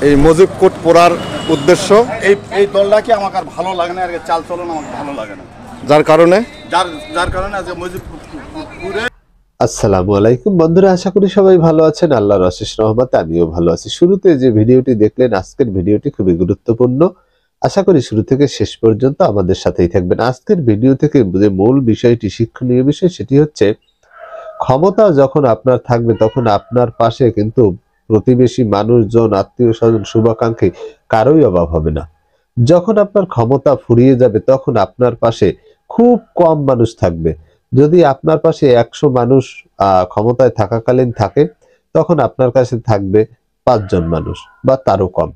এই মুজিব কোট পড়ার উদ্দেশ্য এই দলটাকে আমার আর ভালো লাগে না, আর চাল চলন আমার ভালো লাগে না, যার কারণে আজকে মুজিব আসসালামু আলাইকুম বন্ধুরা, আশা করি সবাই ভালো আছেন। আল্লাহর অশেষ রহমতে আমিও ভালো আছি। শুরুতে যে ভিডিওটি দেখলেন, আজকের ভিডিওটি খুবই গুরুত্বপূর্ণ। আশা করি শুরু থেকে শেষ পর্যন্ত আমাদের সাথেই থাকবেন। আজকের ভিডিও থেকে যে মূল বিষয়টি, শিক্ষণীয় বিষয়, সেটি হচ্ছে ক্ষমতা যখন আপনার থাকবে তখন আপনার পাশে কিন্তু প্রতিবেশী মানুষজন, আত্মীয় স্বজন, শুভাকাঙ্ক্ষী কারোই অভাব হবে না। যখন আপনার ক্ষমতা ফুরিয়ে যাবে তখন আপনার পাশে খুব কম মানুষ থাকবে। যদি আপনার পাশে 100 মানুষ ক্ষমতায় থাকাকালীন থাকে, তখন আপনার কাছে থাকবে 5 জন মানুষ বা তারও কম।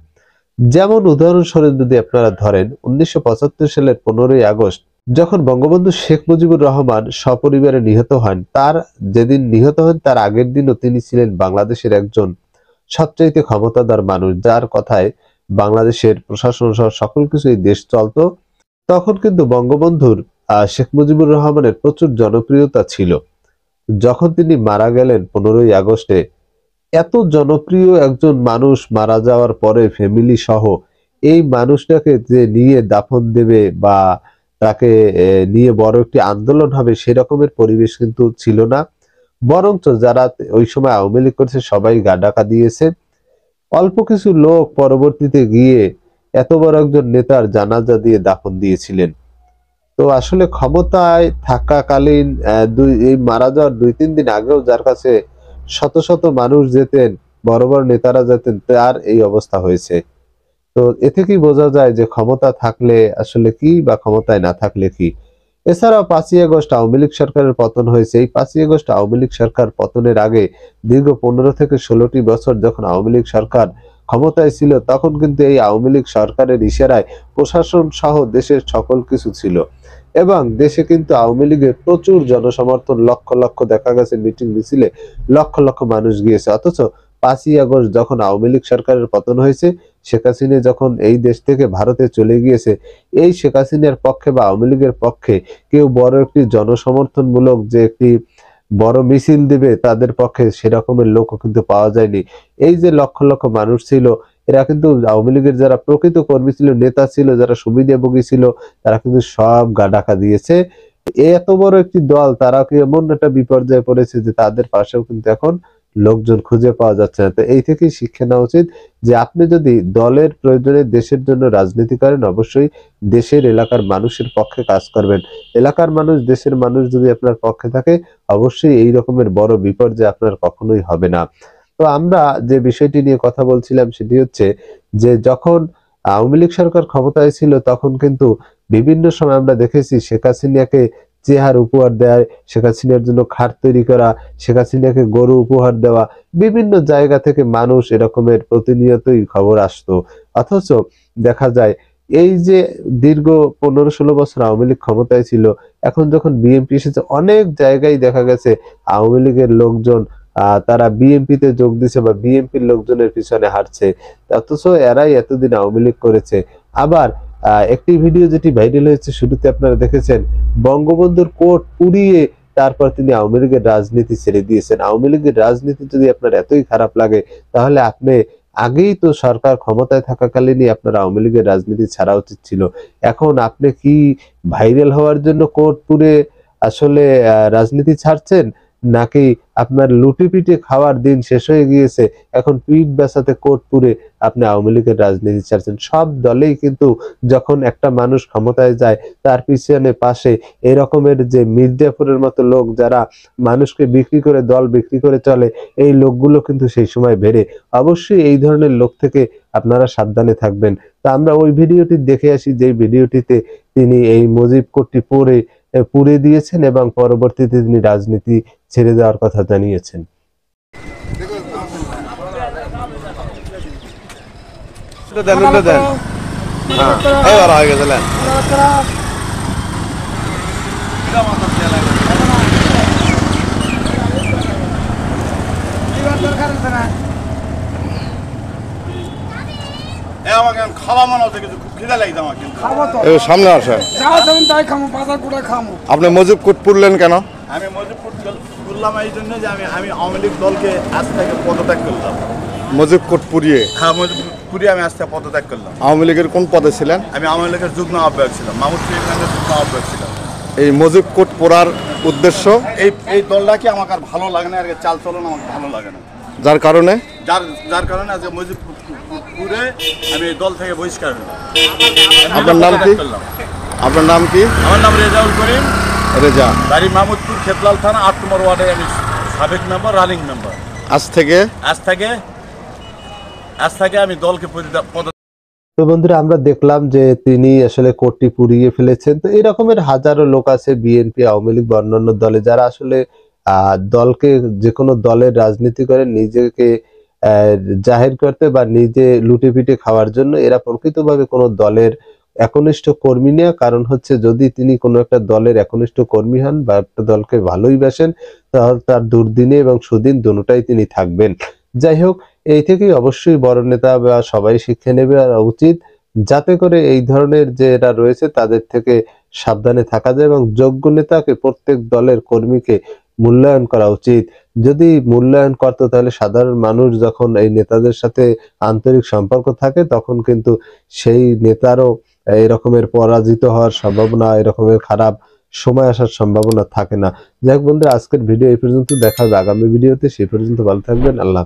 যেমন উদাহরণস্বরূপ যদি আপনারা ধরেন, 1975 সালের 15ই আগস্ট যখন বঙ্গবন্ধু শেখ মুজিবুর রহমান সপরিবারে নিহত হন, তার যেদিন নিহত হন তার আগের দিনও তিনি ছিলেন বাংলাদেশের একজন সবচাইতে ক্ষমতাধর মানুষ, যার কথায় বাংলাদেশের প্রশাসন সহ সকল কিছুই দেশ চলত। তখন কিন্তু বঙ্গবন্ধুর শেখ মুজিবুর রহমানের প্রচুর জনপ্রিয়তা ছিল। যখন তিনি মারা গেলেন 15ই আগস্টে, এত জনপ্রিয় একজন মানুষ মারা যাওয়ার পরে ফ্যামিলি সহ এই মানুষটাকে যে নিয়ে দাফন দেবে বা তাকে নিয়ে বড় একটি আন্দোলন হবে, সেরকমের পরিবেশ কিন্তু ছিল না। বরঞ্চ যারা ওই সময় আওয়ামী লীগ করেছে সবাই গা ডাকা দিয়েছে। অল্প কিছু লোক পরবর্তীতে গিয়ে এত বড় একজন নেতার জানাজা দিয়ে দাফন দিয়েছিলেন। তো আসলে ক্ষমতায় থাকাকালীন এই মারা যাওয়ার 2-3 দিন আগেও যার কাছে শত শত মানুষ যেতেন, বড় বড় নেতারা যেতেন, তার এই অবস্থা হয়েছে। তো এ থেকেই বোঝা যায় যে ক্ষমতা থাকলে আসলে কি বা ক্ষমতায় না থাকলে কি। এছাড়াও 5ই আগস্ট আওয়ামী লীগ সরকারের পতন হয়েছে। এই 5ই আগস্ট আওয়ামী লীগ সরকার পতনের আগে দীর্ঘ 15 থেকে 16টি বছর যখন আওয়ামী লীগ সরকার ক্ষমতায় ছিল, তখন কিন্তু এই আওয়ামী লীগ সরকারের ইশারায় প্রশাসন সহ দেশের সকল কিছু ছিল এবং দেশে কিন্তু আওয়ামী লীগের প্রচুর জনসমর্থন, লক্ষ লক্ষ দেখা গেছে মিটিং মিছিলে লক্ষ লক্ষ মানুষ গিয়েছে। অথচ 5ই আগস্ট যখন আওয়ামী লীগ সরকারের পতন হয়েছে, শেখ হাসিনা যখন এই দেশ থেকে ভারতে চলে গিয়েছে, এই শেখ হাসিনার পক্ষে বা আওয়ামী লীগের পক্ষে কেউ বড় একটি জনসমর্থনমূলক যে একটি বড় মিছিল দিবে, তাদের পক্ষে সেরকমের লোকও কিন্তু পাওয়া যায়নি। এই যে লক্ষ লক্ষ মানুষ ছিল, এরা কিন্তু আওয়ামী লীগের যারা প্রকৃত কর্মী ছিল, নেতা ছিল, যারা সুবিধাভোগী ছিল, তারা কিন্তু সব গা ঢাকা দিয়েছে। এত বড় একটি দল, তারা কি এমন একটা বিপর্যয়ে পড়েছে যে তাদের পাশেও কিন্তু এখন লোকজন খুঁজে পাওয়া যাচ্ছে না। তো এই থেকেই শিক্ষা নেওয়া উচিত যে আপনি যদি দলের প্রয়োজনে দেশের জন্য রাজনীতি করেন, অবশ্যই দেশের এলাকার মানুষের পক্ষে কাজ করবেন। এলাকার মানুষ, দেশের মানুষ যদি আপনার পক্ষে থাকে, অবশ্যই এই রকমের বড় বিপর্যয় আপনার কখনোই হবে না। তো আমরা যে বিষয়টি নিয়ে কথা বলছিলাম সেটি হচ্ছে যে যখন আওয়ামী লীগ সরকার ক্ষমতায় ছিল, তখন কিন্তু বিভিন্ন সময় আমরা দেখেছি শেখ হাসিনাকে চেহারা উপহার দেয়, শেখ হাসিনার জন্য খাট তৈরি করা, শেখ হাসিনাকে গরু উপহার দেওয়া, বিভিন্ন জায়গা থেকে মানুষ এরকমের প্রতিনিয়তই খবর আসতো। অথচ দেখা যায় এই যে দীর্ঘ 15-16 বছর আওয়ামী লীগ ক্ষমতায় ছিল, এখন যখন বিএনপি এসেছে, অনেক জায়গায় দেখা গেছে আওয়ামী লীগের লোকজন তারা বিএনপিতে যোগ দিছে বা বিএনপির লোকজনের পিছনে হাঁটছে, অথচ এরাই এতদিন আওয়ামী লীগ করেছে। আবার একটি ভিডিও যেটি ভাইরাল হয়েছে, শুরুতে আপনারা দেখেছেন, বঙ্গবন্ধুর কোট পুড়িয়ে তারপর তিনি আওয়ামী লীগের রাজনীতি ছেড়ে দিয়েছেন। আওয়ামী লীগের রাজনীতি যদি আপনার এতই খারাপ লাগে, তাহলে আপনি আগেই তো সরকার ক্ষমতায় থাকাকালীনই আপনার আওয়ামী লীগের রাজনীতি ছাড়া উচিত ছিল। এখন আপনি কি ভাইরাল হওয়ার জন্য কোট পুড়ে আসলে রাজনীতি ছাড়ছেন, নাকি আপনার লুটে পিটে খাওয়ার দিন শেষ হয়ে গিয়েছে, এখন পিঠ বেচাতে কোট পুড়ে আপনি আওয়ামী লীগের রাজনীতি ছাড়ছেন? সব দলেই কিন্তু যখন একটা মানুষ ক্ষমতায় যায়, তার পিছনে পাশে এরকমের যে মির্জাপুরের মতো লোক, যারা মানুষকে বিক্রি করে, দল বিক্রি করে চলে, এই লোকগুলো কিন্তু সেই সময় বেড়ে। অবশ্যই এই ধরনের লোক থেকে আপনারা সাবধানে থাকবেন। তা আমরা ওই ভিডিওটি দেখে আসি, যে ভিডিওটিতে তিনি এই মুজিব কোটটি পুড়ে দিয়েছেন এবং পরবর্তীতে তিনি রাজনীতি ছেড়ে দেওয়ার কথা জানিয়েছেন। সামনে আসেন। আপনি মুজিব কোট পুড়লেন কেন? আমি মজিবপুর করলাম এই জন্য যে আমি আওয়ামী লীগ দলকে আজ থেকে পদত্যাগ করলাম। মজিব কোট পুড়িয়ে হ্যাঁ, মজিবপুরে আমি আজ থেকে পদত্যাগ করলাম। আওয়ামী লীগের কোন পদে ছিলেন? আমি আওয়ামী লীগের যুগ্ম আহ্বায়ক ছিলাম, মাহমুদপুর ইউনিয়নের যুগ্ম আহ্বায়ক ছিলাম। এই মজিব কোট পোড়ার উদ্দেশ্য এই দলটাকে আমাকে আর ভালো লাগে না, আর চাল চলন আমাকে ভালো লাগে না, যার কারণে যার কারণে আজকে মজিবপুরে আমি এই দল থেকে বহিষ্কার হলাম। আপনার নাম কি? আপনার নাম কি? আমার নাম রেজাউল করিম, রেজা। বাড়ি মাহমুদপুর, খেতলাল থানা, ৮ নম্বর ওয়ার্ডে আমি সাবেক মেম্বার, রানিং মেম্বার। আজ থেকে আমি দলকে তো বন্ধুরা, আমরা দেখলাম যে তিনি আসলে কোর্টটি পুড়িয়ে ফেলেছেন। তো এই রকমের হাজারো লোক আছে বিএনপি, আওয়ামী লীগ বা অন্যান্য দলে, যারা আসলে দলকে, যে কোনো দলের রাজনীতি করে নিজেকে জাহির করতে বা নিজে লুটে পিটে খাওয়ার জন্য। এরা প্রকৃতভাবে কোনো দলের একনিষ্ঠ কর্মী নেই। কারণ হচ্ছে, যদি তিনি কোনো একটা দলের একনিষ্ঠ কর্মী হন বা একটা দলকে ভালোই বাসেন, তাহলে তার দুর্দিনে এবং সুদিন দুটোটাই তিনি থাকবেন। যাই হোক, এই থেকেই অবশ্যই বড় নেতা বা সবাই শিক্ষা নেবে উচিত, যাতে করে এই ধরনের যে এরা রয়েছে তাদের থেকে সাবধানে থাকা যায় এবং যোগ্য নেতাকে, প্রত্যেক দলের কর্মীকে মূল্যায়ন করা উচিত। যদি মূল্যায়ন করতো, তাহলে সাধারণ মানুষ যখন এই নেতাদের সাথে আন্তরিক সম্পর্ক থাকে, তখন কিন্তু সেই নেতারও এরকমের পরাজিত হওয়ার সম্ভাবনা, এরকমের খারাপ সময় আসার সম্ভাবনা থাকে না। যাই হোক বন্ধুরা, আজকের ভিডিও এই পর্যন্ত। দেখা হবে আগামী ভিডিওতে। সেই পর্যন্ত ভালো থাকবেন। আল্লাহ।